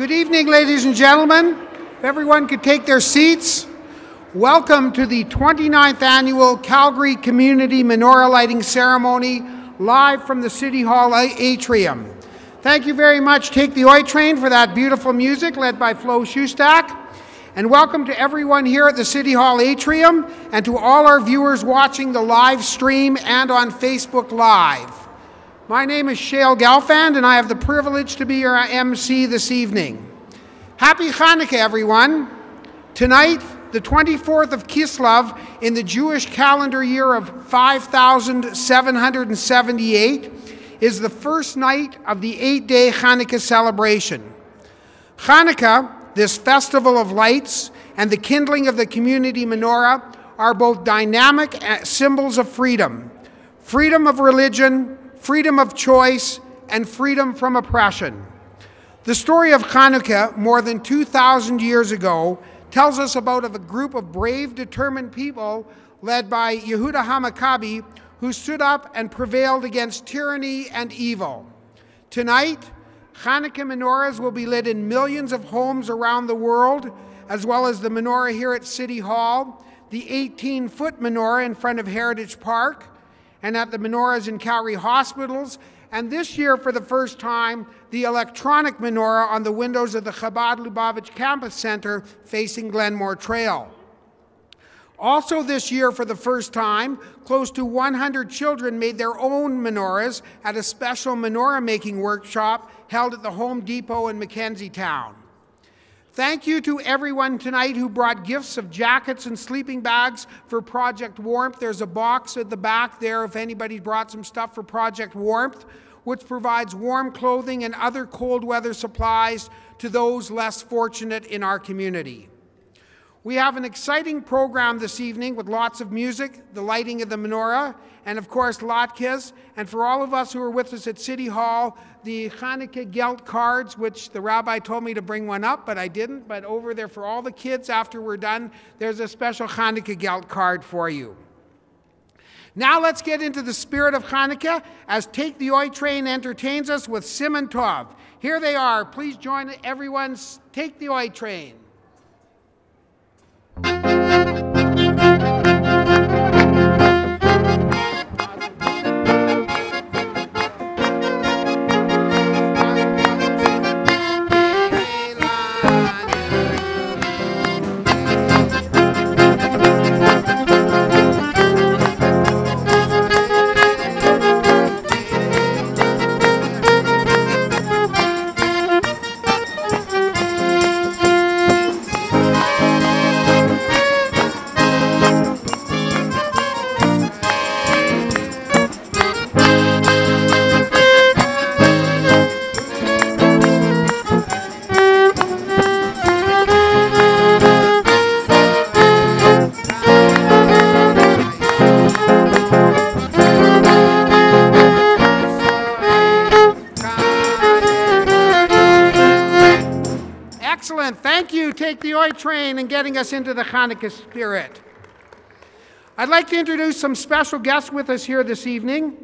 Good evening, ladies and gentlemen. If everyone could take their seats. Welcome to the 29th Annual Calgary Community Menorah Lighting Ceremony, live from the City Hall atrium. Thank you very much, Take the Oi Train, for that beautiful music led by Flo Shustak. And welcome to everyone here at the City Hall atrium and to all our viewers watching the live stream and on Facebook Live. My name is Shale Gelfand, and I have the privilege to be your MC this evening. Happy Hanukkah, everyone. Tonight, the 24th of Kislev in the Jewish calendar year of 5778, is the first night of the 8-day Hanukkah celebration. Hanukkah, this festival of lights, and the kindling of the community menorah are both dynamic symbols of freedom. Freedom of religion, freedom of choice, and freedom from oppression. The story of Hanukkah, more than 2,000 years ago, tells us about a group of brave, determined people led by Yehuda HaMaccabi, who stood up and prevailed against tyranny and evil. Tonight, Hanukkah menorahs will be lit in millions of homes around the world, as well as the menorah here at City Hall, the 18-foot menorah in front of Heritage Park, and at the menorahs in Calgary hospitals, and this year, for the first time, the electronic menorah on the windows of the Chabad Lubavitch Campus Center facing Glenmore Trail. Also this year, for the first time, close to 100 children made their own menorahs at a special menorah-making workshop held at the Home Depot in Mackenzie Town. Thank you to everyone tonight who brought gifts of jackets and sleeping bags for Project Warmth. There's a box at the back there if anybody brought some stuff for Project Warmth, which provides warm clothing and other cold weather supplies to those less fortunate in our community. We have an exciting program this evening with lots of music, the lighting of the menorah, and of course latkes. And for all of us who are with us at City Hall, the Hanukkah Gelt cards, which the rabbi told me to bring one up, but I didn't. But over there for all the kids after we're done, there's a special Hanukkah Gelt card for you. Now let's get into the spirit of Hanukkah as Take the Oi Train entertains us with Simon Tov. Here they are. Please join everyone's Take the Oi Train. Thank you, Take the Oi Train, and getting us into the Hanukkah spirit. I'd like to introduce some special guests with us here this evening.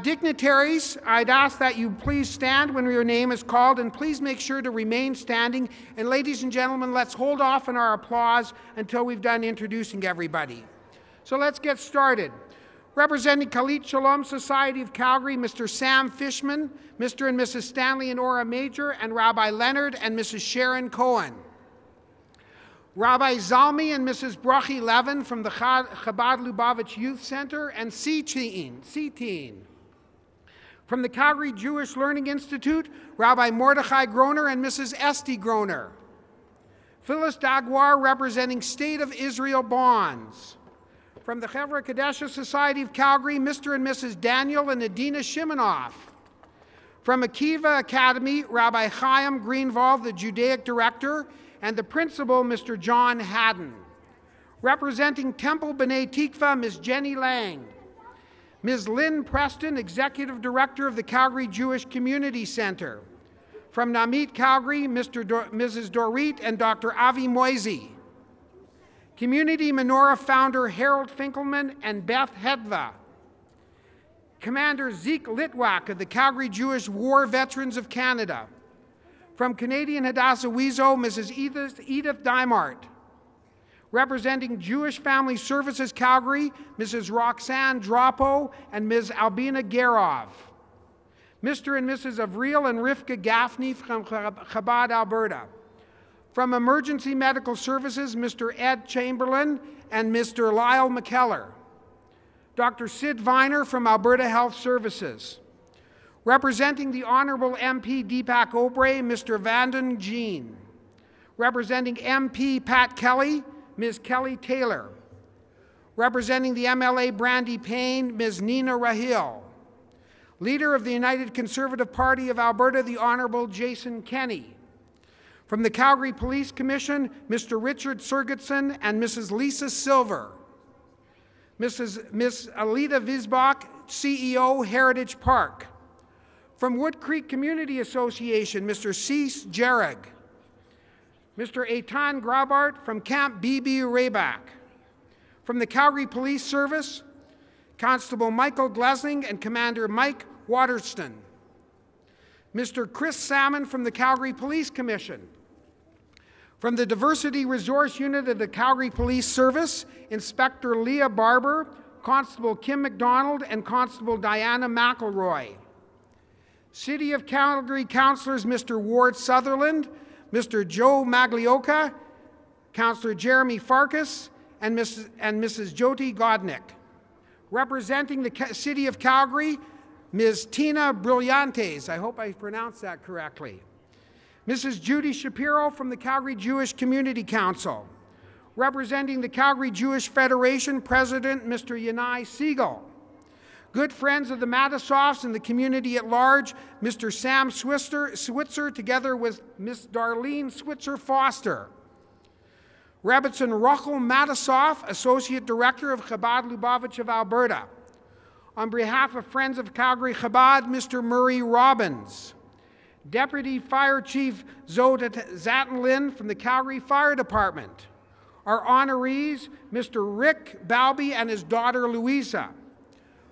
Dignitaries, I'd ask that you please stand when your name is called, and please make sure to remain standing. And ladies and gentlemen, let's hold off on our applause until we've done introducing everybody. So let's get started. Representing Kalit Shalom Society of Calgary, Mr. Sam Fishman, Mr. and Mrs. Stanley and Ora Major, and Rabbi Leonard and Mrs. Sharon Cohen. Rabbi Zalmi and Mrs. Brachi Levin from the Chabad Lubavitch Youth Center, and C-Teen. From the Calgary Jewish Learning Institute, Rabbi Mordechai Groner and Mrs. Esty Groner. Phyllis Dagwar representing State of Israel Bonds. From the Chevra Kadesha Society of Calgary, Mr. and Mrs. Daniel and Adina Shimanoff. From Akiva Academy, Rabbi Chaim Greenwald, the Judaic Director, and the Principal, Mr. John Haddon. Representing Temple B'nai Tikva, Ms. Jenny Lang. Ms. Lynn Preston, Executive Director of the Calgary Jewish Community Center. From Namit Calgary, Mrs. Dorit and Dr. Avi Moisey. Community Menorah founder Harold Finkelman and Beth Hedva. Commander Zeke Litwack of the Calgary Jewish War Veterans of Canada. From Canadian Hadassah-Wezo, Mrs. Edith Dimart. Representing Jewish Family Services Calgary, Mrs. Roxanne Drapo and Ms. Albina Garov. Mr. and Mrs. Avril and Rivka Gaffney from Chabad, Alberta. From Emergency Medical Services, Mr. Ed Chamberlain and Mr. Lyle McKellar. Dr. Sid Viner from Alberta Health Services. Representing the Honourable MP Deepak Obrey, Mr. Vanden Jean. Representing MP Pat Kelly, Ms. Kelly Taylor. Representing the MLA Brandy Payne, Ms. Nina Rahil. Leader of the United Conservative Party of Alberta, the Honourable Jason Kenney. From the Calgary Police Commission, Mr. Richard Sergetson and Mrs. Lisa Silver. Ms. Alita Visbach, CEO, Heritage Park. From Wood Creek Community Association, Mr. Cease Jerrig. Mr. Eitan Grabart from Camp BB Rayback. From the Calgary Police Service, Constable Michael Glesning and Commander Mike Waterston. Mr. Chris Salmon from the Calgary Police Commission. From the Diversity Resource Unit of the Calgary Police Service, Inspector Leah Barber, Constable Kim McDonald, and Constable Diana McElroy. City of Calgary Councillors Mr. Ward Sutherland, Mr. Joe Maglioka, Councillor Jeremy Farkas, and Mrs. Jyoti Godnick. Representing the City of Calgary, Ms. Tina Brillantes. I hope I pronounced that correctly. Mrs. Judy Shapiro from the Calgary Jewish Community Council. Representing the Calgary Jewish Federation, President Mr. Yanai Siegel. Good friends of the Matisoffs and the community at large, Mr. Sam Switzer, together with Ms. Darlene Switzer Foster. Rebbetzin Rochel Matisoff, Associate Director of Chabad Lubavitch of Alberta. On behalf of Friends of Calgary Chabad, Mr. Murray Robbins. Deputy Fire Chief Zoda Zatlin from the Calgary Fire Department. Our honorees, Mr. Rick Balby and his daughter Louisa.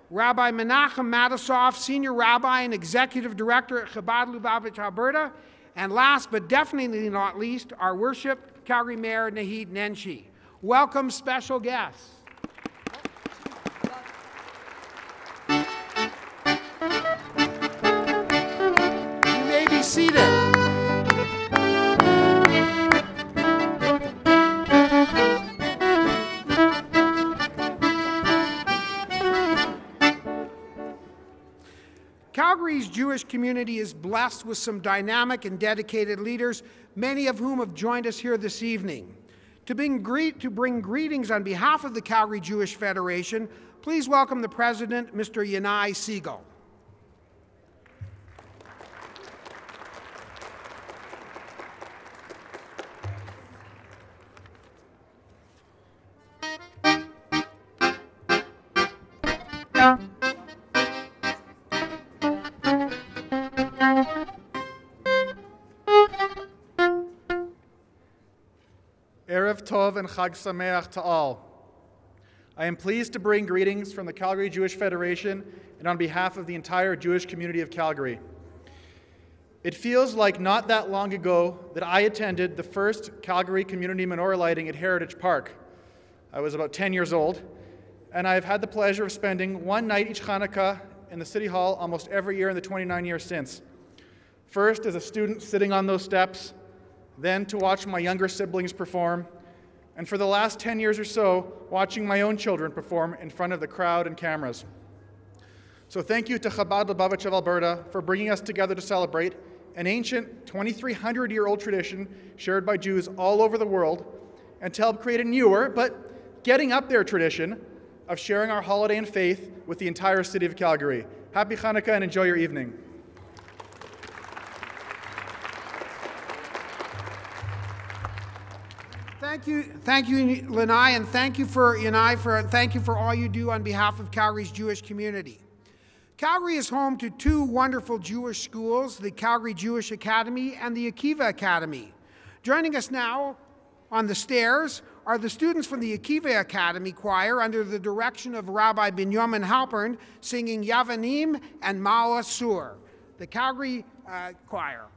Rabbi Menachem Matisoff, Senior Rabbi and Executive Director at Chabad Lubavitch, Alberta. And last but definitely not least, our worship, Calgary Mayor Nahid Nenshi. Welcome, special guests. You may be seated. Calgary's Jewish community is blessed with some dynamic and dedicated leaders, many of whom have joined us here this evening. To bring greetings on behalf of the Calgary Jewish Federation, please welcome the President, Mr. Yanai Siegel. Erev Tov and Chag Sameach to all. I am pleased to bring greetings from the Calgary Jewish Federation and on behalf of the entire Jewish community of Calgary. It feels like not that long ago that I attended the first Calgary community menorah lighting at Heritage Park. I was about 10 years old, and I've had the pleasure of spending one night each Hanukkah in the City Hall almost every year in the 29 years since. First as a student sitting on those steps, then to watch my younger siblings perform, and for the last 10 years or so, watching my own children perform in front of the crowd and cameras. So thank you to Chabad Lubavitch of Alberta for bringing us together to celebrate an ancient 2,300-year-old tradition shared by Jews all over the world, and to help create a newer, but getting up there tradition of sharing our holiday and faith with the entire city of Calgary. Happy Hanukkah and enjoy your evening. Thank you, Lanai, and thank you for all you do on behalf of Calgary's Jewish community. Calgary is home to two wonderful Jewish schools, the Calgary Jewish Academy and the Akiva Academy. Joining us now on the stairs are the students from the Akiva Academy Choir under the direction of Rabbi Binyamin Halpern singing Yavanim and Ma'asur, the Calgary Choir.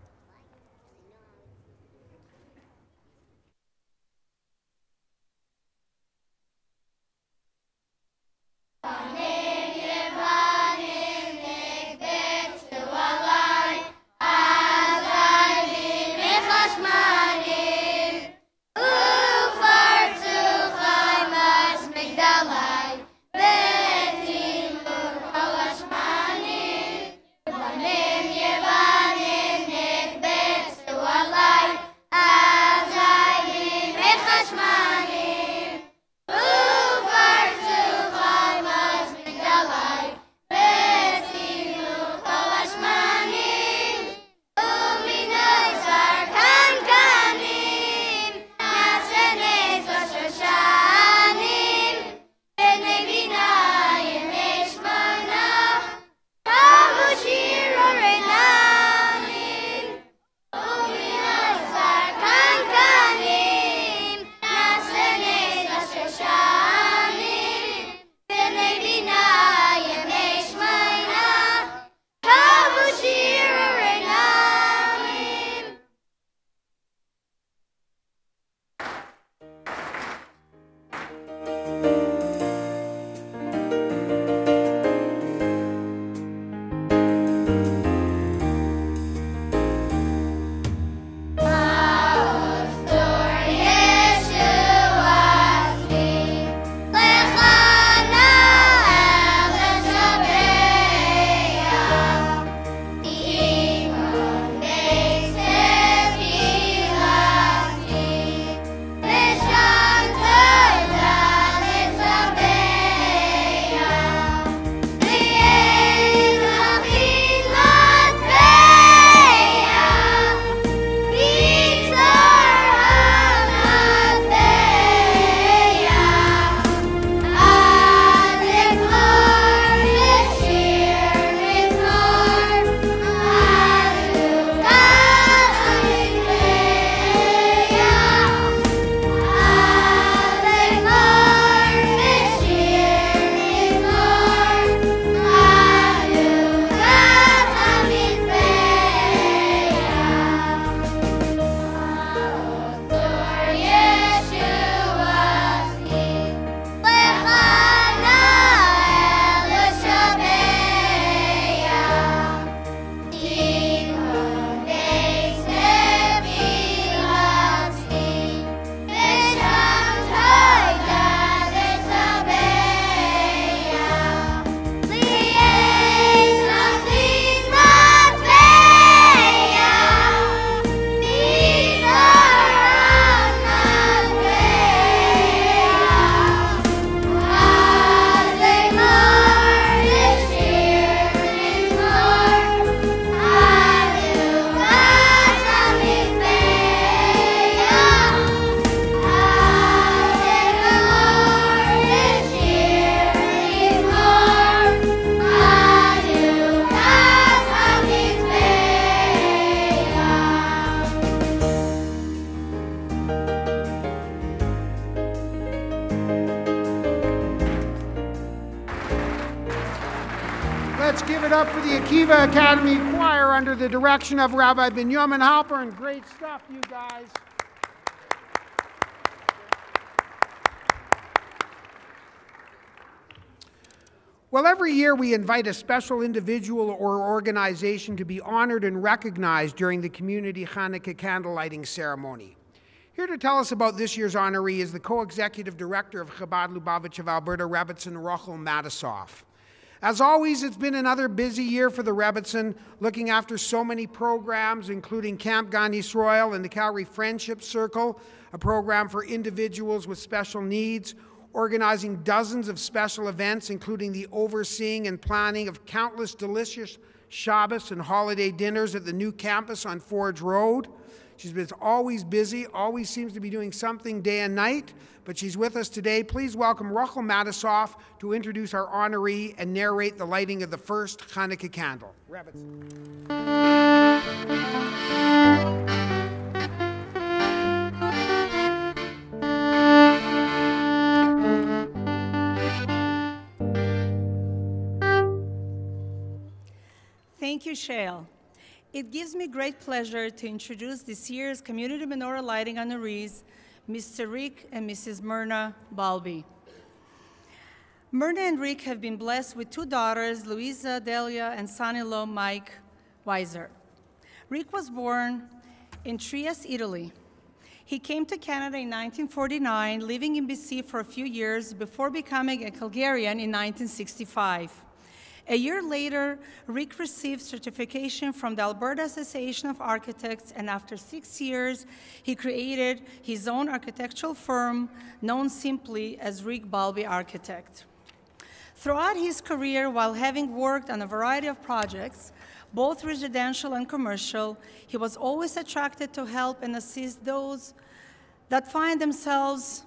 up for the Akiva Academy Choir under the direction of Rabbi Binyamin Halpern. Great stuff, you guys. Well, every year we invite a special individual or organization to be honored and recognized during the community Hanukkah candle lighting ceremony. Here to tell us about this year's honoree is the co-executive director of Chabad Lubavitch of Alberta, Rebbetzin Rochel Matisoff. As always, it's been another busy year for the Rebbetzin, looking after so many programs, including Camp Gan Yisrael and the Calgary Friendship Circle, a program for individuals with special needs, organizing dozens of special events, including the overseeing and planning of countless delicious Shabbos and holiday dinners at the new campus on Forge Road. She's been always busy, always seems to be doing something day and night, but she's with us today. Please welcome Rochel Matisoff to introduce our honoree and narrate the lighting of the first Hanukkah candle. Thank you, Shale. It gives me great pleasure to introduce this year's Community Menorah Lighting honorees, Mr. Rick and Mrs. Menorah Balbi. Menorah and Rick have been blessed with two daughters, Louisa Delia and son-in-law Mike Weiser. Rick was born in Trieste, Italy. He came to Canada in 1949, living in BC for a few years before becoming a Calgarian in 1965. A year later, Rick received certification from the Alberta Association of Architects, and after 6 years, he created his own architectural firm, known simply as Rick Balbi Architect. Throughout his career, while having worked on a variety of projects, both residential and commercial, he was always attracted to help and assist those that find themselves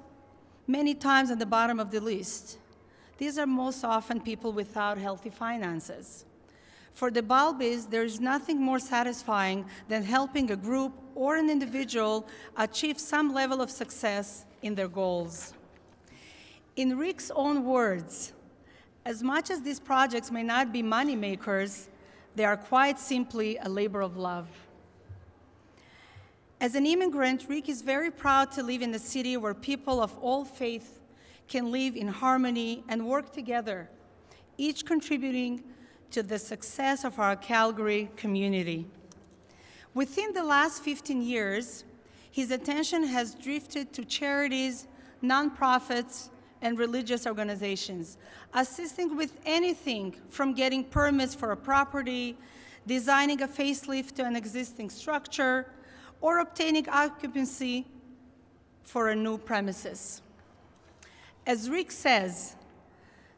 many times at the bottom of the list. These are most often people without healthy finances. For the Balbis, there is nothing more satisfying than helping a group or an individual achieve some level of success in their goals. In Rick's own words, as much as these projects may not be money makers, they are quite simply a labor of love. As an immigrant, Rick is very proud to live in a city where people of all faiths can live in harmony and work together, each contributing to the success of our Calgary community. Within the last 15 years, his attention has drifted to charities, nonprofits, and religious organizations, assisting with anything from getting permits for a property, designing a facelift to an existing structure, or obtaining occupancy for a new premises. As Rick says,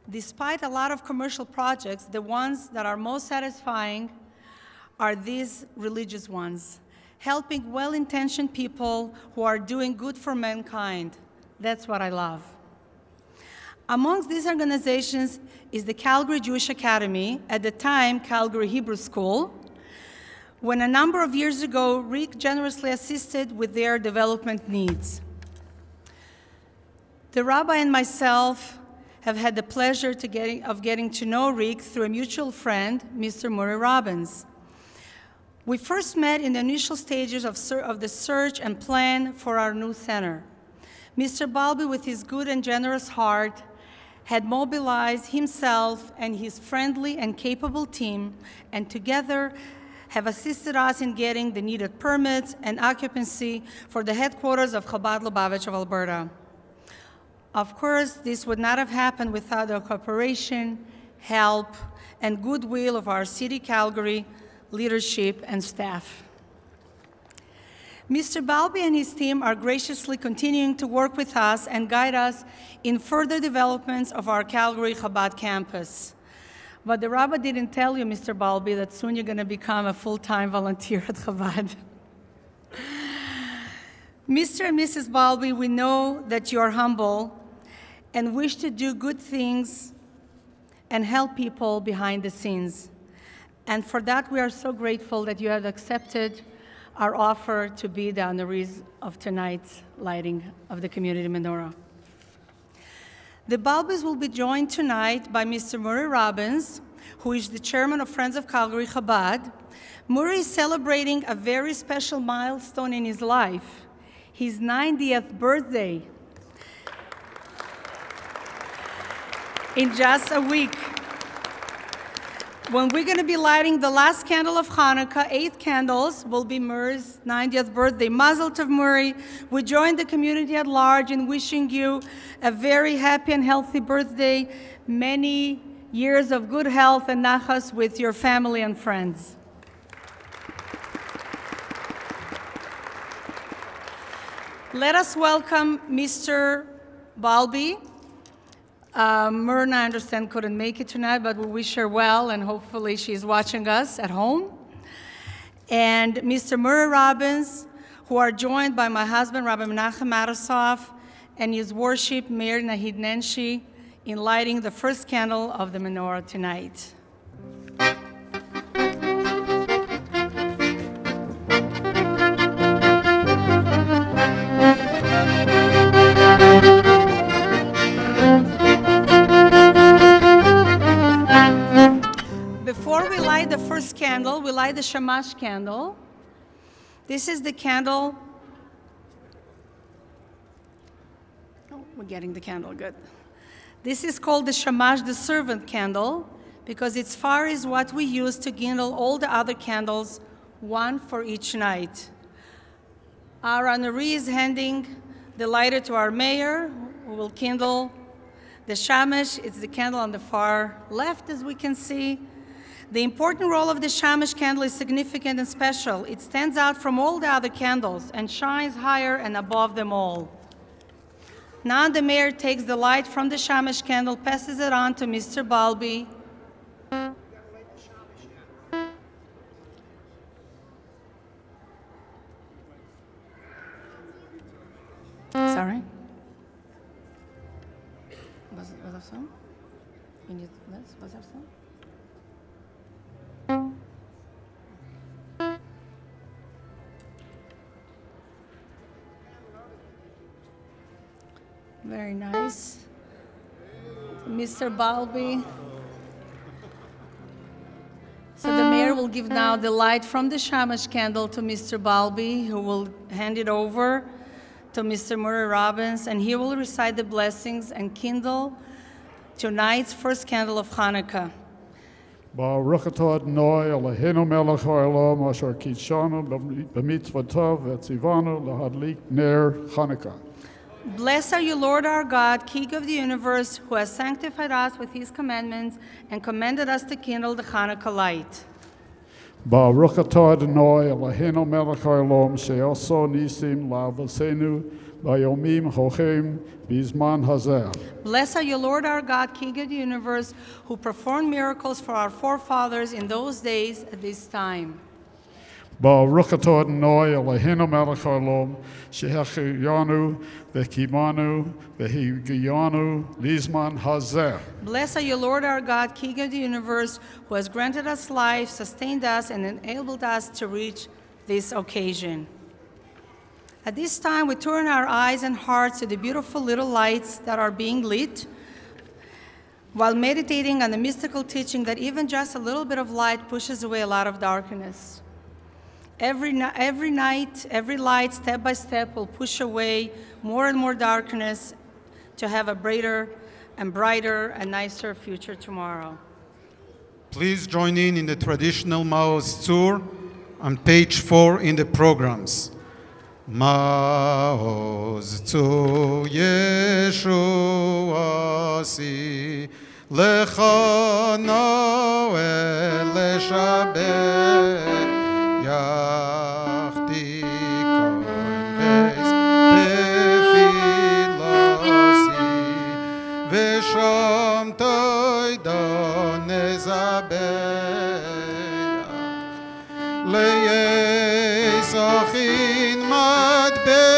despite a lot of commercial projects, the ones that are most satisfying are these religious ones, helping well-intentioned people who are doing good for mankind. That's what I love. Amongst these organizations is the Calgary Jewish Academy, at the time Calgary Hebrew School, when a number of years ago, Rick generously assisted with their development needs. The rabbi and myself have had the pleasure of getting to know Rick through a mutual friend, Mr. Murray Robbins. We first met in the initial stages of the search and plan for our new center. Mr. Balbi, with his good and generous heart, had mobilized himself and his friendly and capable team, and together have assisted us in getting the needed permits and occupancy for the headquarters of Chabad Lubavitch of Alberta. Of course, this would not have happened without the cooperation, help, and goodwill of our City Calgary leadership and staff. Mr. Balbi and his team are graciously continuing to work with us and guide us in further developments of our Calgary Chabad campus. But the rabbi didn't tell you, Mr. Balbi, that soon you're going to become a full-time volunteer at Chabad. Mr. and Mrs. Balbi, we know that you are humble and wish to do good things and help people behind the scenes. And for that, we are so grateful that you have accepted our offer to be the honorees of tonight's lighting of the community menorah. The Balbis will be joined tonight by Mr. Murray Robbins, who is the chairman of Friends of Calgary Chabad. Murray is celebrating a very special milestone in his life, his 90th birthday. In just a week, when we're going to be lighting the last candle of Hanukkah, 8 candles, will be Murray's 90th birthday. Mazel tov, Murray. We join the community at large in wishing you a very happy and healthy birthday, many years of good health and nachas with your family and friends. Let us welcome Mr. Balbi. Menorah, I understand, couldn't make it tonight, but we wish her well, and hopefully she's watching us at home. And Mr. Menorah Robbins, who are joined by my husband, Rabbi Menachem Marasoff, and his worship, Mayor Nahid Nenshi, in lighting the first candle of the menorah tonight. Before we light the first candle, we light the shamash candle. This is the candle. Oh, we're getting the candle, good. This is called the shamash, the servant candle, because its fire is what we use to kindle all the other candles, one for each night. Our honoree is handing the lighter to our mayor, who will kindle the shamash. It's the candle on the far left, as we can see. The important role of the shamash candle is significant and special. It stands out from all the other candles and shines higher and above them all. Now the mayor takes the light from the shamash candle, passes it on to Mr. Balbi. Sorry? Was that so? Was that so? Very nice. Mr. Balbi. So the mayor will give now the light from the shamash candle to Mr. Balbi, who will hand it over to Mr. Menorah Robbins, and he will recite the blessings and kindle tonight's first candle of Hanukkah. Baruch atah Adonai Eloheinu melech haolam asher kitshanu b'mitzvotav v'tzivanu lahadlik ner Hanukkah. Blessed are you, Lord our God, King of the universe, who has sanctified us with his commandments and commanded us to kindle the Hanukkah light. Baruch atah Adonai Eloheinu melech haolam she'asa nisim la'avosenu bayomim hochem b'zman hazeh. Blessed are you, Lord our God, King of the universe, who performed miracles for our forefathers in those days at this time. Baruch atah Adonai Eloheinu melech haolam shehechiyanu v'kimanu v'higiyanu lizman hazeh. Blessed are you, Lord our God, King of the universe, who has granted us life, sustained us, and enabled us to reach this occasion. At this time, we turn our eyes and hearts to the beautiful little lights that are being lit, while meditating on the mystical teaching that even just a little bit of light pushes away a lot of darkness. Every night, every light, step by step, will push away more and more darkness to have a brighter and nicer future tomorrow. Please join in the traditional Maoz Tzur on page 4 in the programs. Maoz Tzur Yeshua si lecha noel leshabeh Yachdi koin beis befilasi v'sham toida nezabeya leyesachin madbeyach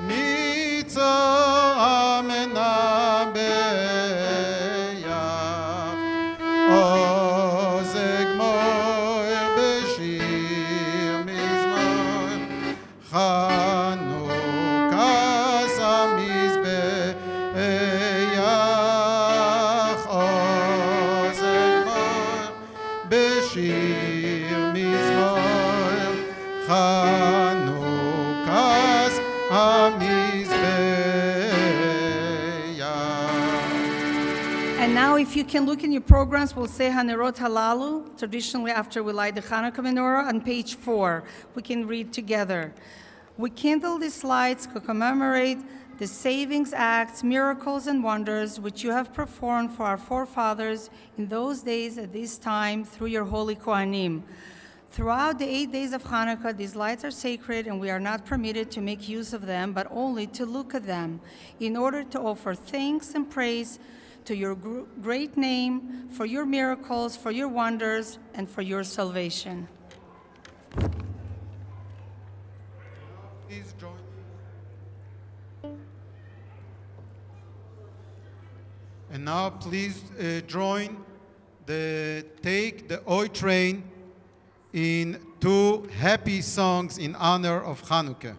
mitzam nabeyach ozeg moer beshir mizmor Chanukah samizbeach if you can look in your programs, we'll say Hanerot Halalu, traditionally after we light the Hanukkah menorah, on page 4. We can read together. We kindle these lights to commemorate the savings acts, miracles, and wonders which you have performed for our forefathers in those days at this time through your holy Kohanim. Throughout the 8 days of Hanukkah, these lights are sacred, and we are not permitted to make use of them, but only to look at them, in order to offer thanks and praise to your great name, for your miracles, for your wonders, and for your salvation. Please join. And now please join take the Oi train in 2 happy songs in honor of Hanukkah.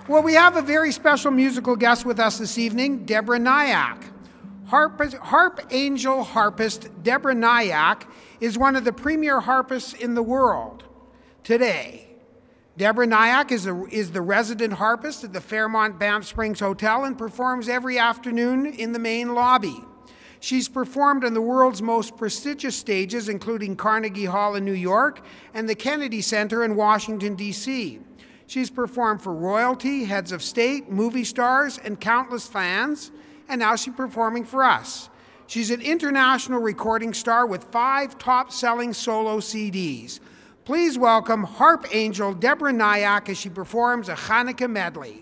Well, we have a very special musical guest with us this evening, Deborah Nyack. Harp angel harpist Deborah Nyack is one of the premier harpists in the world today. Deborah Nyack is the resident harpist at the Fairmont Banff Springs Hotel and performs every afternoon in the main lobby. She's performed on the world's most prestigious stages, including Carnegie Hall in New York and the Kennedy Center in Washington, D.C. She's performed for royalty, heads of state, movie stars, and countless fans, and now she's performing for us. She's an international recording star with 5 top-selling solo CDs. Please welcome harp angel Deborah Nyack as she performs a Hanukkah medley.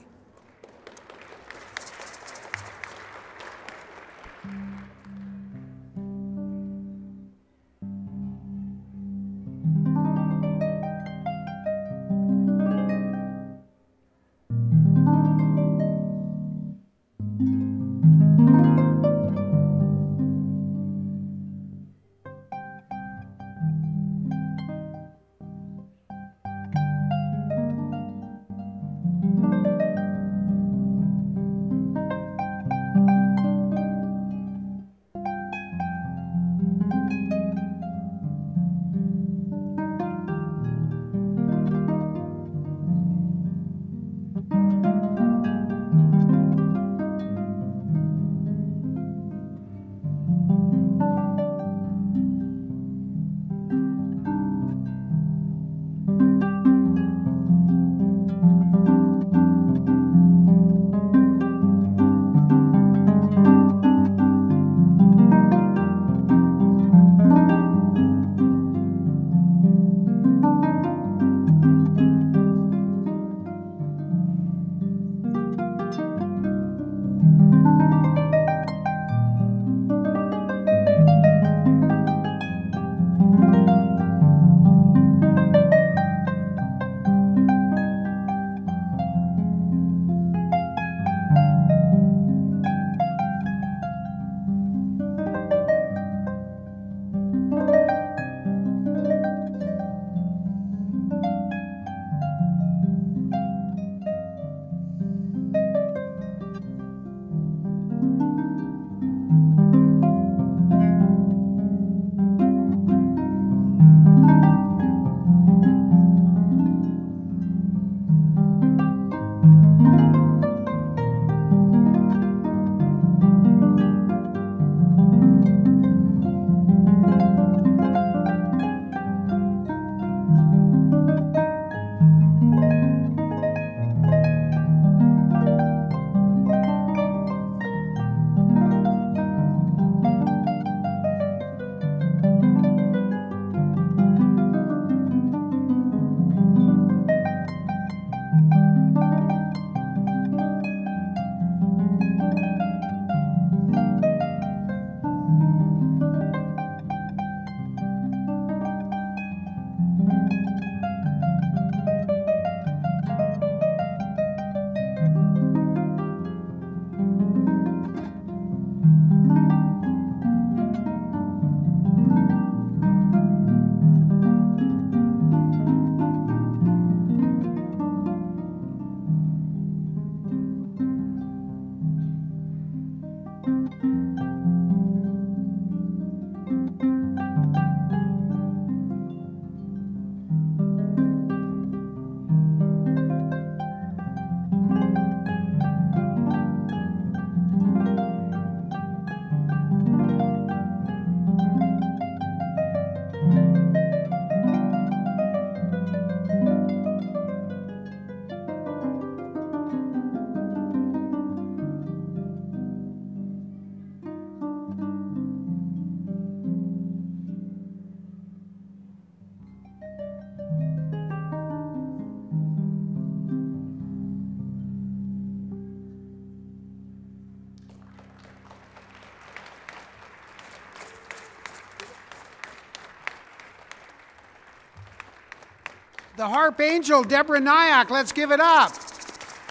The harp angel, Deborah Nyack. Let's give it up.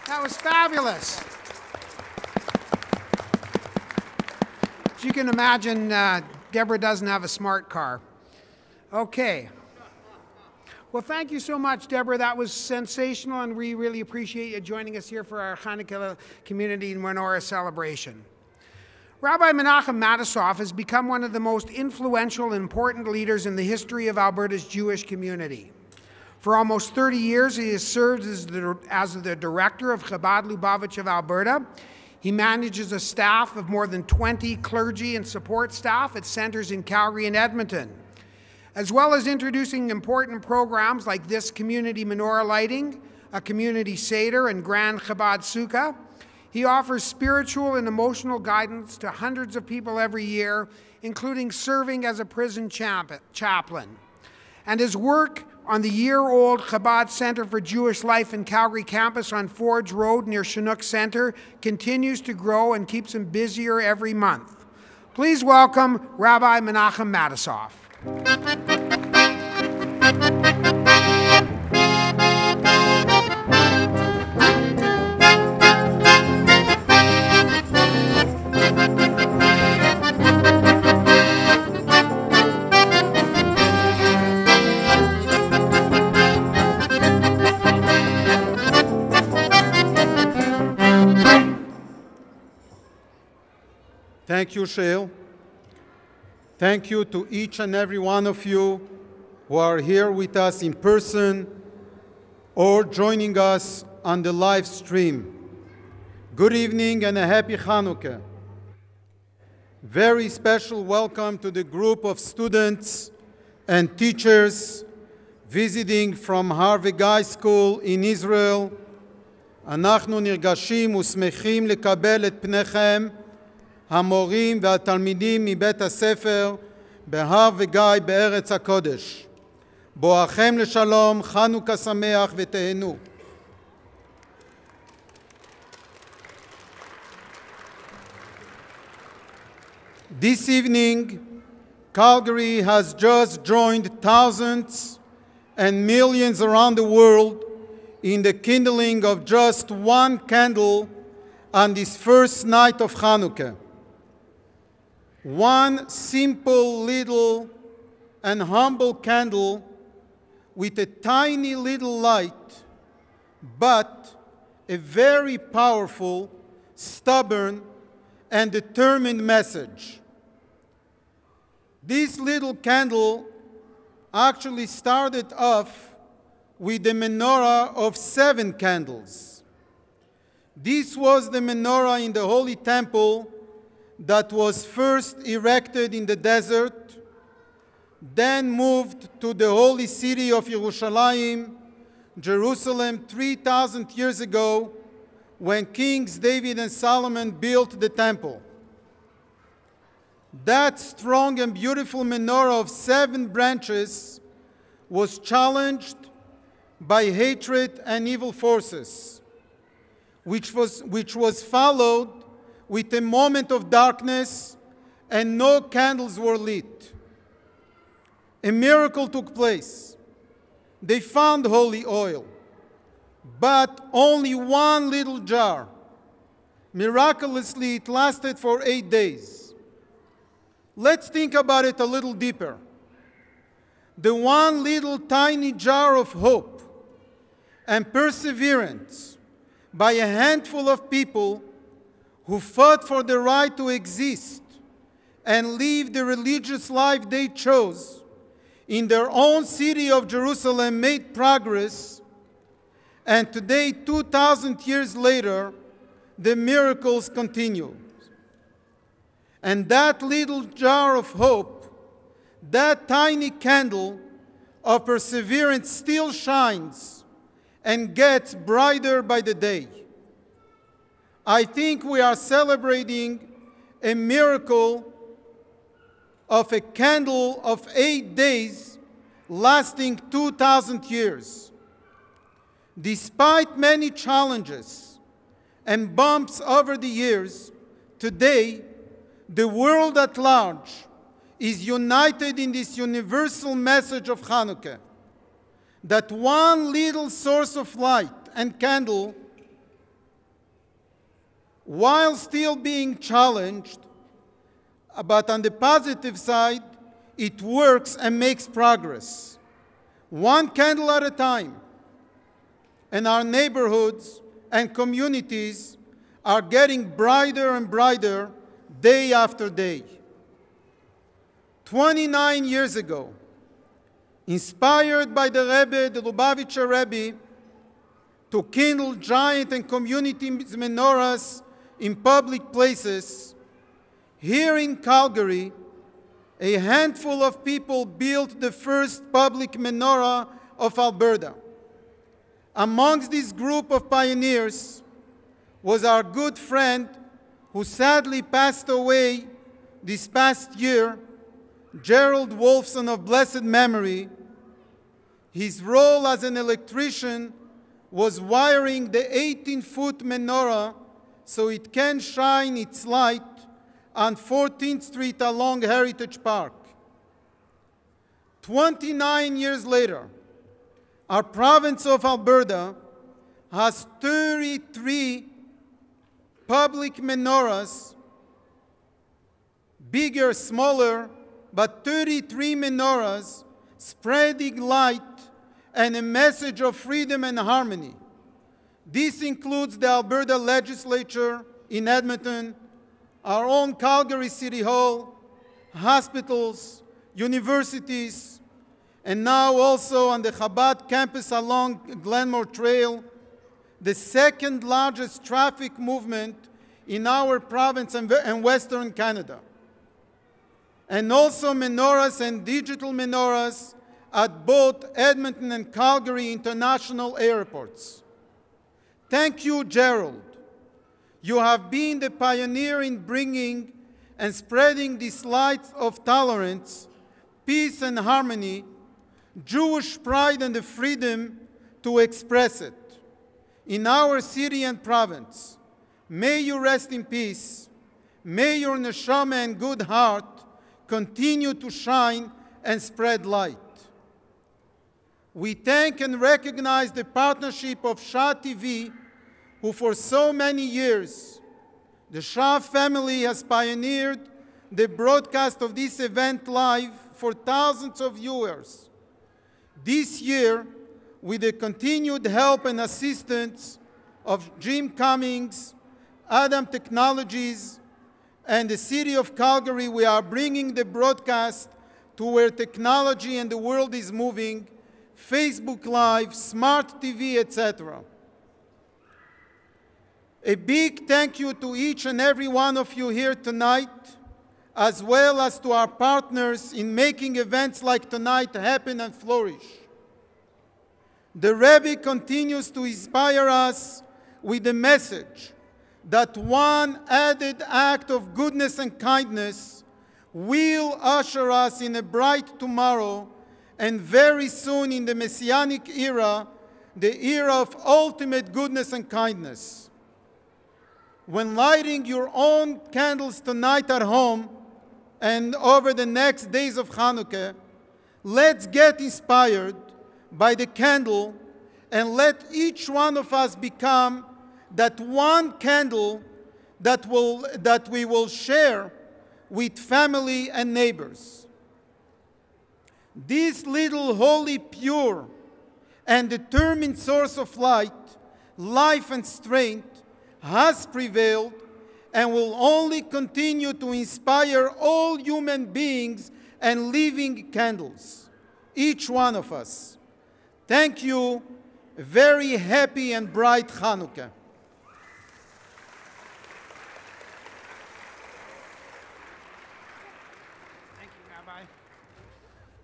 That was fabulous. As you can imagine, Deborah doesn't have a smart car. Okay. Well, thank you so much, Deborah. That was sensational, and we really appreciate you joining us here for our Hanukkah Community Menorah celebration. Rabbi Menachem Matisoff has become one of the most influential and important leaders in the history of Alberta's Jewish community. For almost 30 years, he has served as the director of Chabad Lubavitch of Alberta. He manages a staff of more than 20 clergy and support staff at centers in Calgary and Edmonton. As well as introducing important programs like this community menorah lighting, a community Seder, and Grand Chabad Sukkah, he offers spiritual and emotional guidance to hundreds of people every year, including serving as a prison chaplain. And his work on the year-old Chabad Center for Jewish Life in Calgary campus on Forge Road near Chinook Center continues to grow and keeps him busier every month. Please welcome Rabbi Menachem Matisoff. Thank you, Shale. Thank you to each and every one of you who are here with us in person or joining us on the live stream. Good evening and a happy Hanukkah. Very special welcome to the group of students and teachers visiting from Harvey Guy School in Israel. אנחנו נרגשים ושמחים לקבל את פניכם המורים והתלמידים מבית הספר בהר וגיא בארץ הקודש. בואכם לשלום, חנוכה שמח ותהנו. This evening, Calgary has just joined thousands and millions around the world in the kindling of just one candle on this first night of Hanukkah. One simple little and humble candle with a tiny little light, but a very powerful, stubborn, and determined message. This little candle actually started off with a menorah of 7 candles. This was the menorah in the Holy Temple that was first erected in the desert, then moved to the holy city of Yerushalayim, Jerusalem, 3,000 years ago, when Kings David and Solomon built the temple. That strong and beautiful menorah of 7 branches was challenged by hatred and evil forces, which was followed with a moment of darkness, and no candles were lit. A miracle took place. They found holy oil, but only one little jar. Miraculously, it lasted for 8 days. Let's think about it a little deeper. The one little tiny jar of hope and perseverance by a handful of people who fought for the right to exist and live the religious life they chose in their own city of Jerusalem made progress, and today, 2,000 years later, the miracles continue. And that little jar of hope, that tiny candle of perseverance still shines and gets brighter by the day. I think we are celebrating a miracle of a candle of 8 days lasting 2,000 years. Despite many challenges and bumps over the years, today the world at large is united in this universal message of Hanukkah. that one little source of light and candle, while still being challenged, but on the positive side, it works and makes progress. One candle at a time. And our neighborhoods and communities are getting brighter and brighter day after day. 29 years ago, inspired by the Rebbe, the Lubavitcher Rebbe, to kindle giant and community menorahs in public places, here in Calgary, a handful of people built the first public menorah of Alberta. Amongst this group of pioneers was our good friend who sadly passed away this past year, Gerald Wolfson of blessed memory. His role as an electrician was wiring the 18-foot menorah so it can shine its light on 14th Street along Heritage Park. 29 years later, our province of Alberta has 33 public menorahs, bigger, smaller, but 33 menorahs spreading light and a message of freedom and harmony. This includes the Alberta Legislature in Edmonton, our own Calgary City Hall, hospitals, universities, and now also on the Chabad campus along Glenmore Trail, the second largest traffic movement in our province and Western Canada. And also menorahs and digital menorahs at both Edmonton and Calgary international airports. Thank you, Gerald. You have been the pioneer in bringing and spreading this light of tolerance, peace and harmony, Jewish pride and the freedom to express it in our city and province. May you rest in peace. May your neshama and good heart continue to shine and spread light. We thank and recognize the partnership of Shah TV, who for so many years, the Shah family has pioneered the broadcast of this event live for thousands of viewers. This year, with the continued help and assistance of Jim Cummings, Adam Technologies, and the City of Calgary, we are bringing the broadcast to where technology and the world is moving, Facebook Live, Smart TV, etc. A big thank you to each and every one of you here tonight, as well as to our partners in making events like tonight happen and flourish. The Rebbe continues to inspire us with the message that one added act of goodness and kindness will usher us in a bright tomorrow, and very soon in the Messianic era, the era of ultimate goodness and kindness. When lighting your own candles tonight at home and over the next days of Hanukkah, let's get inspired by the candle and let each one of us become that one candle that we will share with family and neighbors. This little holy, pure, and determined source of light, life and strength has prevailed and will only continue to inspire all human beings and living candles, each one of us. Thank you. A very happy and bright Hanukkah.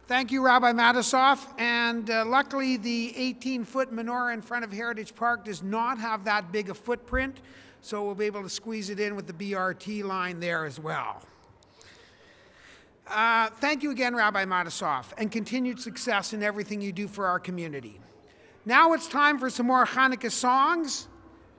Thank you, Rabbi Matisoff. And luckily, the 18-foot menorah in front of Heritage Park does not have that big a footprint, so we'll be able to squeeze it in with the BRT line there as well. Thank you again, Rabbi Matisoff, and continued success in everything you do for our community. Now it's time for some more Hanukkah songs.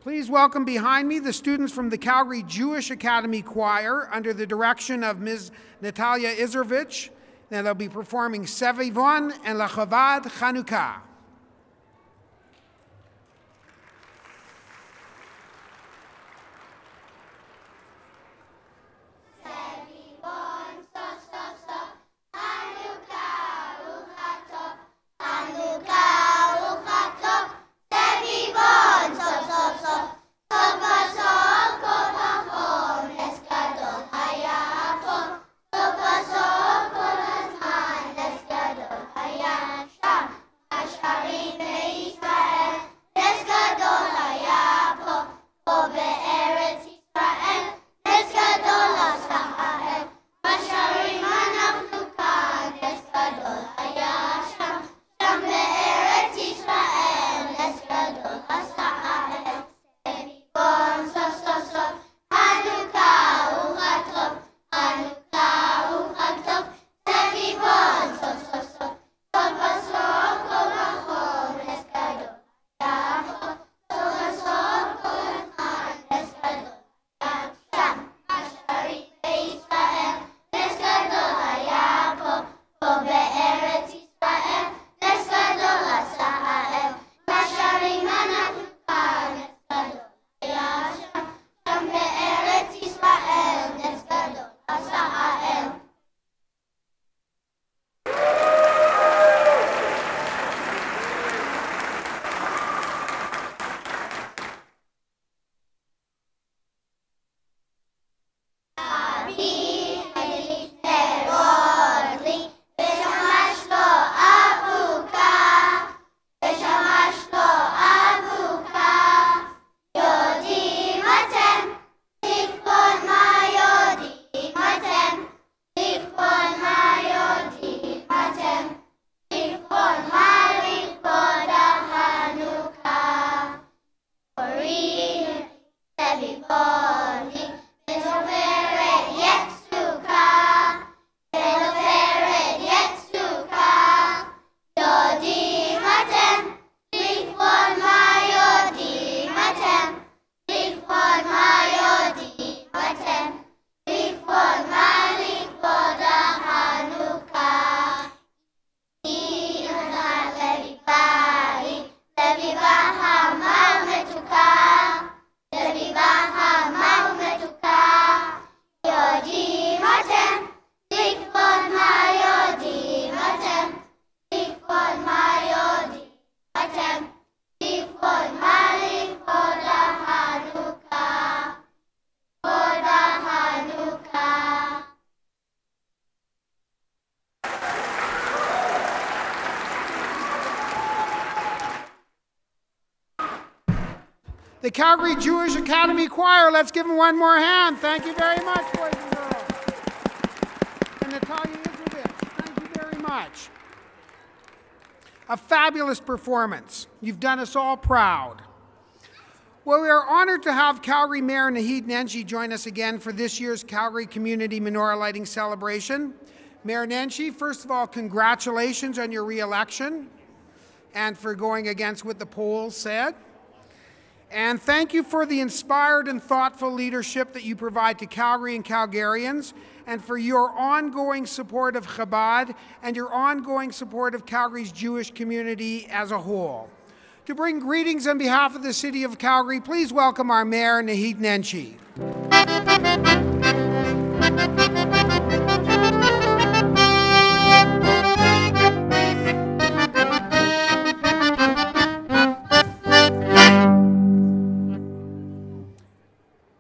Please welcome behind me the students from the Calgary Jewish Academy Choir under the direction of Ms. Natalia Izrovich. Now they'll be performing Sevivon and Lachavad Chanukah. The Calgary Jewish Academy Choir, let's give them one more hand. Thank you very much, boys and girls. And Natalia Islovich, thank you very much. A fabulous performance. You've done us all proud. Well, we are honored to have Calgary Mayor Naheed Nenshi join us again for this year's Calgary Community Menorah Lighting Celebration. Mayor Nenshi, first of all, congratulations on your re-election and for going against what the polls said. And thank you for the inspired and thoughtful leadership that you provide to Calgary and Calgarians, and for your ongoing support of Chabad and your ongoing support of Calgary's Jewish community as a whole. To bring greetings on behalf of the City of Calgary, please welcome our Mayor, Naheed Nenshi.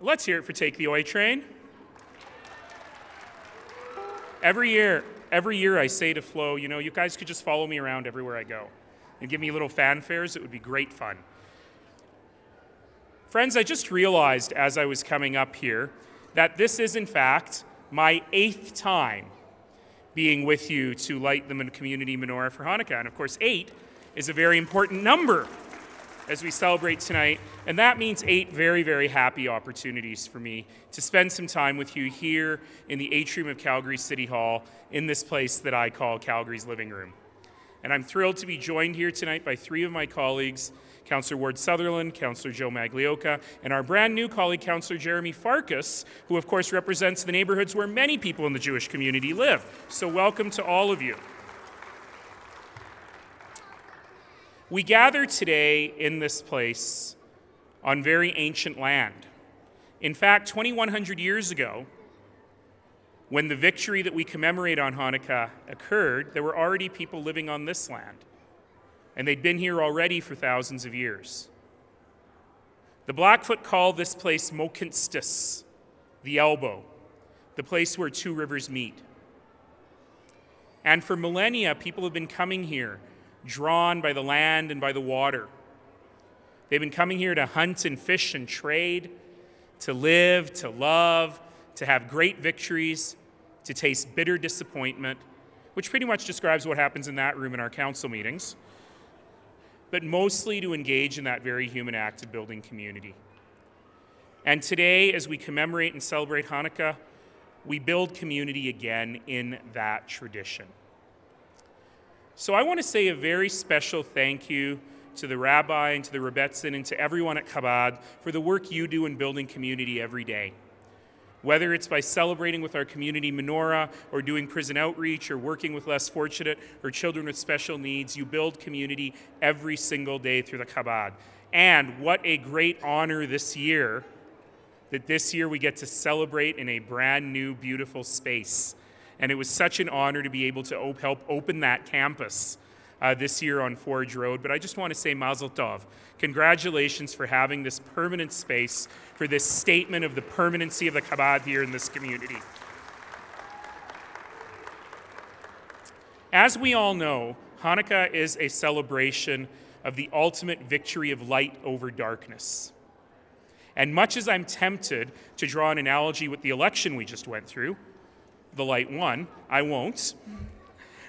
Let's hear it for Take the Oi Train. Every year I say to Flo, you know, you guys could just follow me around everywhere I go and give me little fanfares. It would be great fun. Friends, I just realized as I was coming up here that this is in fact my 8th time being with you to light the community menorah for Hanukkah. And of course 8 is a very important number as we celebrate tonight, and that means 8 very, very happy opportunities for me to spend some time with you here in the atrium of Calgary City Hall in this place that I call Calgary's living room. And I'm thrilled to be joined here tonight by 3 of my colleagues, Councillor Ward Sutherland, Councillor Joe Maglioka, and our brand new colleague, Councillor Jeremy Farkas, who of course represents the neighborhoods where many people in the Jewish community live. So welcome to all of you. We gather today in this place on very ancient land. In fact, 2,100 years ago, when the victory that we commemorate on Hanukkah occurred, there were already people living on this land. And they'd been here already for thousands of years. The Blackfoot call this place Mokinstis, the elbow, the place where 2 rivers meet. And for millennia, people have been coming here, drawn by the land and by the water. They've been coming here to hunt and fish and trade, to live, to love, to have great victories, to taste bitter disappointment, which pretty much describes what happens in that room in our council meetings, but mostly to engage in that very human act of building community. And today, as we commemorate and celebrate Hanukkah, we build community again in that tradition. So I want to say a very special thank you to the rabbi and to the Rebbetzin and to everyone at Chabad for the work you do in building community every day. Whether it's by celebrating with our community menorah or doing prison outreach or working with less fortunate or children with special needs, you build community every single day through the Chabad. And what a great honor this year that this year we get to celebrate in a brand new, beautiful space. And it was such an honor to be able to help open that campus this year on Forge Road. But I just want to say Mazel Tov. Congratulations for having this permanent space, for this statement of the permanency of the Chabad here in this community. As we all know, Hanukkah is a celebration of the ultimate victory of light over darkness. And much as I'm tempted to draw an analogy with the election we just went through, the light won, I won't.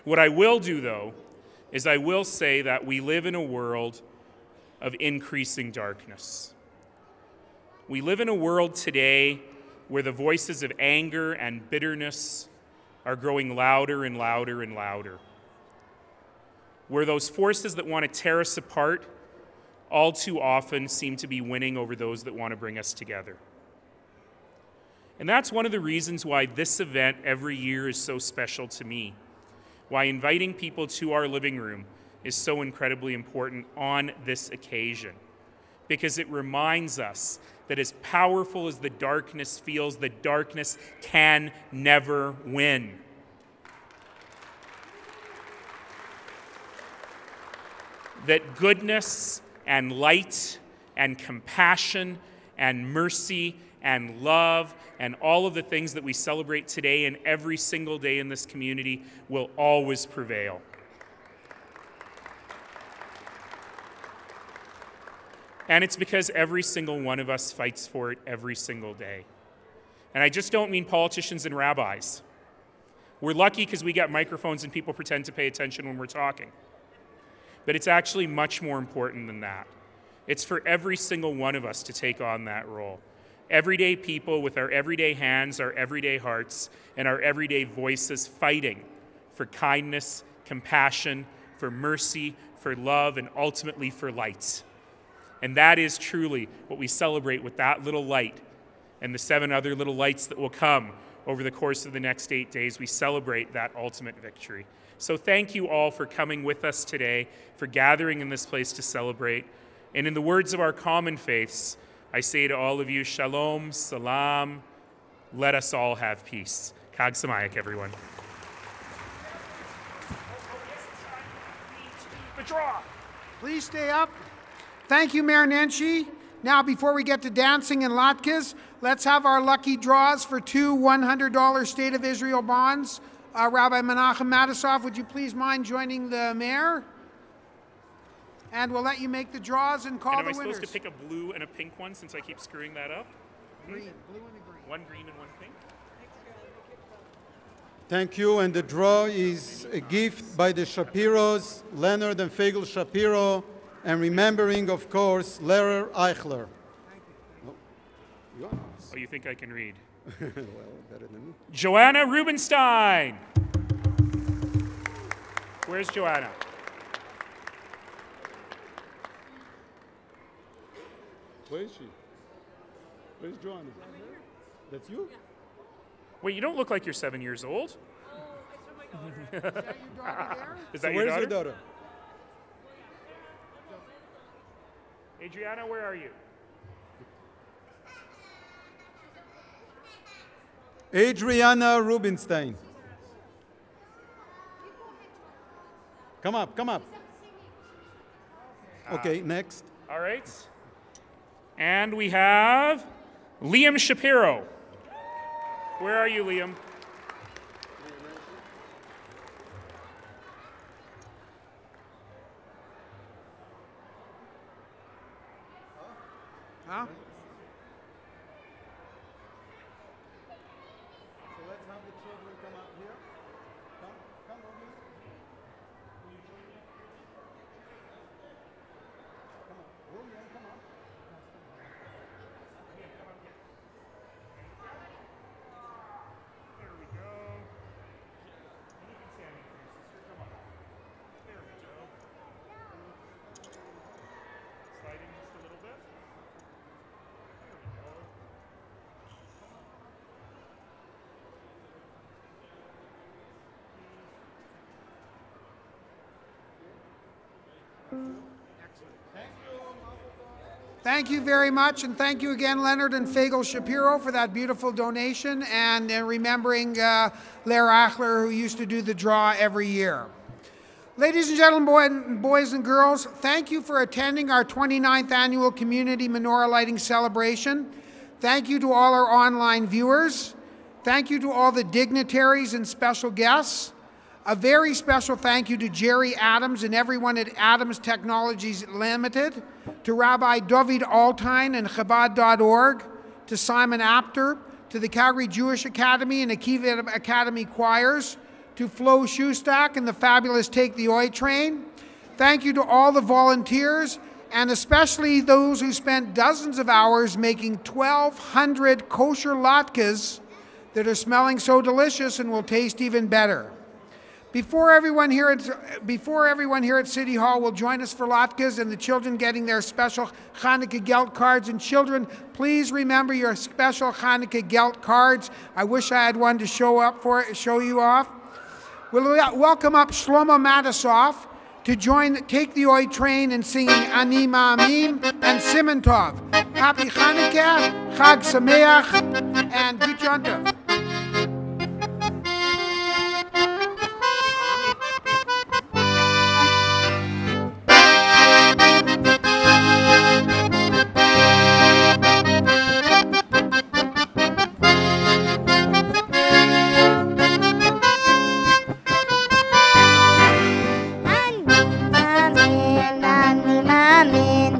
What I will do, though, is I will say that we live in a world of increasing darkness. We live in a world today where the voices of anger and bitterness are growing louder and louder and louder. Where those forces that want to tear us apart all too often seem to be winning over those that want to bring us together. And that's one of the reasons why this event every year is so special to me, why inviting people to our living room is so incredibly important on this occasion, because it reminds us that as powerful as the darkness feels, the darkness can never win. That goodness and light and compassion and mercy and love and all of the things that we celebrate today and every single day in this community will always prevail. And it's because every single one of us fights for it every single day. And I just don't mean politicians and rabbis. We're lucky because we got microphones and people pretend to pay attention when we're talking. But it's actually much more important than that. It's for every single one of us to take on that role. Everyday people with our everyday hands, our everyday hearts, and our everyday voices fighting for kindness, compassion, for mercy, for love, and ultimately for light. And that is truly what we celebrate with that little light and the 7 other little lights that will come over the course of the next 8 days. We celebrate that ultimate victory. So thank you all for coming with us today, for gathering in this place to celebrate. And in the words of our common faiths, I say to all of you, shalom, salam, let us all have peace. Chag Samayach, everyone. The draw. Please stay up. Thank you, Mayor Nenshi. Now, before we get to dancing and latkes, let's have our lucky draws for 2 $100 State of Israel bonds. Rabbi Menachem Matisoff, would you please mind joining the mayor? And we'll let you make the draws and call the winners. Am I supposed to pick a blue and a pink one since I keep screwing that up? Green, blue and a green. One green and one pink. Thank you. And the draw is a gift by the Shapiros, Leonard and Fagel Shapiro, and remembering, of course, Lehrer Eichler. Oh, you think I can read? Well, better than me. Joanna Rubenstein. Where's Joanna? Where is she? Where's Joanna? That's you? Wait, you don't look like you're 7 years old. Is that your daughter there? Is that So your where's daughter? your daughter? Adriana, where are you? Adriana Rubinstein. Come up, come up. Okay, next. All right. And we have Liam Shapiro. Where are you, Liam? Huh? So let's have the children come up here. Come over here. Come on. William, come on. There we go. You can stand in here, sister. Come on. There we go. Sliding just a little bit. There we go. Thank you very much, and thank you again, Leonard and Fagel Shapiro, for that beautiful donation, and remembering Lair Achler, who used to do the draw every year. Ladies and gentlemen, boys and girls, thank you for attending our 29th annual Community Menorah Lighting Celebration. Thank you to all our online viewers. Thank you to all the dignitaries and special guests. A very special thank you to Jerry Adams and everyone at Adams Technologies Limited, to Rabbi David Altine and Chabad.org, to Simon Apter, to the Calgary Jewish Academy and Akiva Academy choirs, to Flo Shustak and the fabulous Take the Oi Train. Thank you to all the volunteers, and especially those who spent dozens of hours making 1,200 kosher latkes that are smelling so delicious and will taste even better. Before everyone here at City Hall will join us for latkes and the children getting their special Hanukkah Gelt cards, and children, please remember your special Hanukkah Gelt cards. I wish I had one to show you off. We'll welcome up Shlomo Matisoff to Take the Oi Train in singing Ani Ma'amim and Siman Tov. Happy Hanukkah, Chag Sameach, and Gut Yontif. Ani mamin,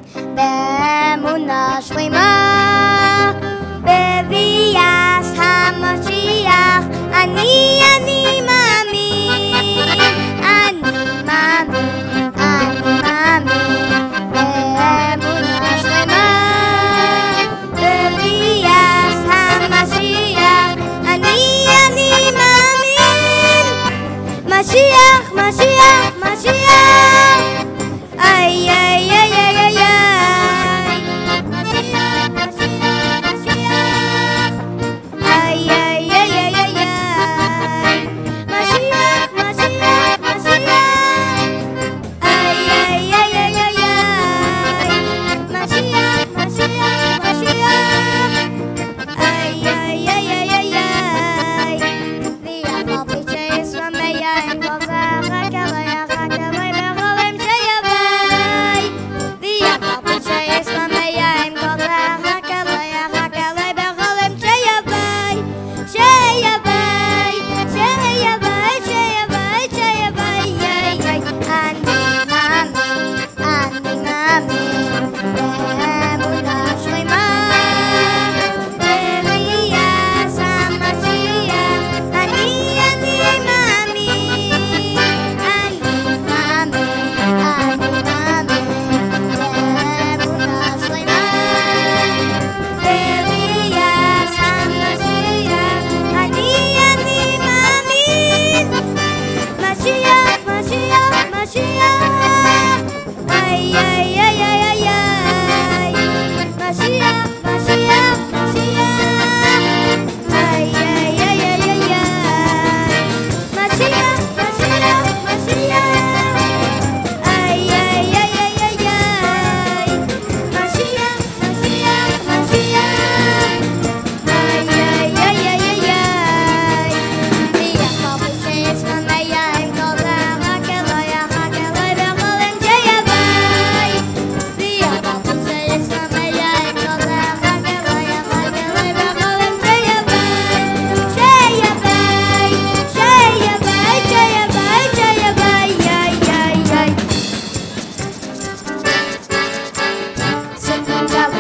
that